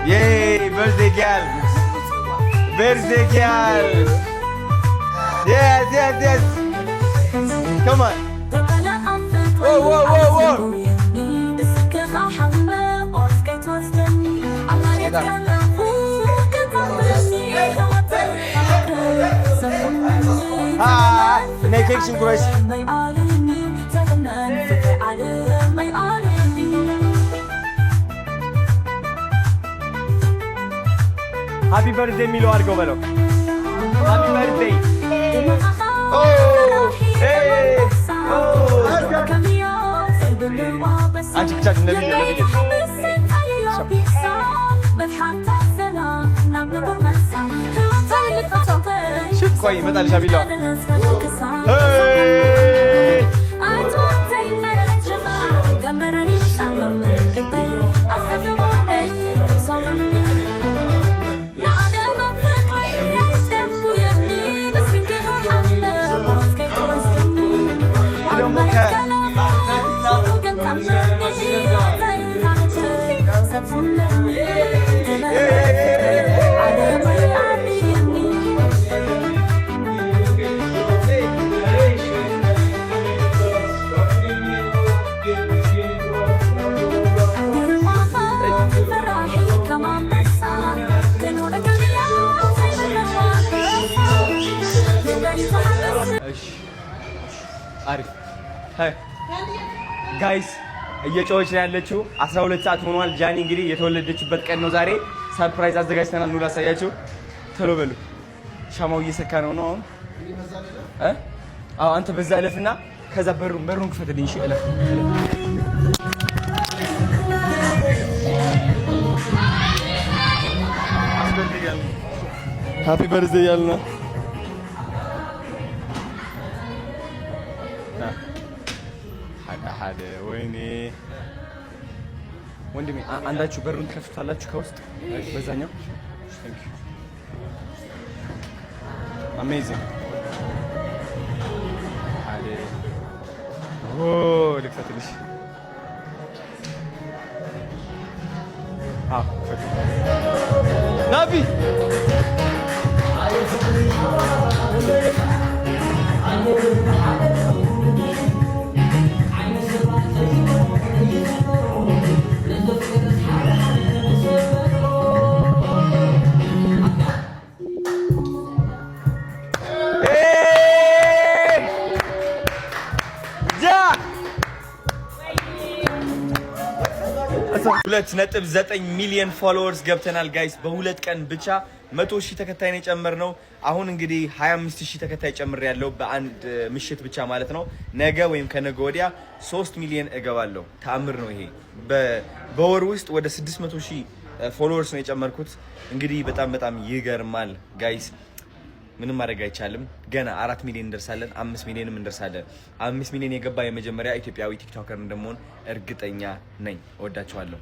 Yay, birthday girl. Birthday girl. Yes. Come on. Whoa. Next section, Chris. Happy birthday, Milo Argovelo. Happy birthday. Hey. Acık ne bileyim. Şık koyayım hadi Şabilo. Hey. አሪፍ ሃይ ጋይስ እየጮኸች ነው ያለችው 12 ሰዓት ሆኗል ጃኒ እንግዲህ የተወለደችበት ቀን ነው ዛሬ ሰርፕራይዝ አዘጋጅተናል ኑ ላሳያችሁ ቶሎ በሉ ሻማው እየሰካ ነው አሁን አዎ አንተ በዛ እለፍና ከዛ በሩን ክፈትልኝ እሺ እለፍ ሃፒ በርዝዴይ ያልና ሀደ ወይኔ ወንድሜ አንዳችሁ በሩን ከፍታላችሁ ከውስጥ በዛኛው ቴንክ ዩ አሜዚንግ ሀደ ኦ ልክፈትልሽ ፈት ናቢ ሁለት ነጥብ 9 ሚሊዮን ፎሎወርስ ገብተናል ጋይስ በሁለት ቀን ብቻ 100,000 ተከታይ ነው ጨመርነው አሁን እንግዲህ 25,000 ተከታይ ጨምር ያለው በአንድ ምሽት ብቻ ማለት ነው ነገ ወይም ከነገ ወዲያ 3 ሚሊዮን እገባለሁ ተአምር ነው ይሄ በወር ውስጥ ወደ 600,000 ፎሎወርስ ነው የጨመርኩት እንግዲህ በጣም ይገርማል ጋይስ ምንም ማድረግ አይቻልም ገና 4 ሚሊዮን እንደርሳለን 5 ሚሊዮንም እንደርሳለን 5 ሚሊዮን የገባ የመጀመሪያ ኢትዮጵያዊ ቲክቶከር እንደምሆን እርግጠኛ ነኝ ወዳችኋለሁ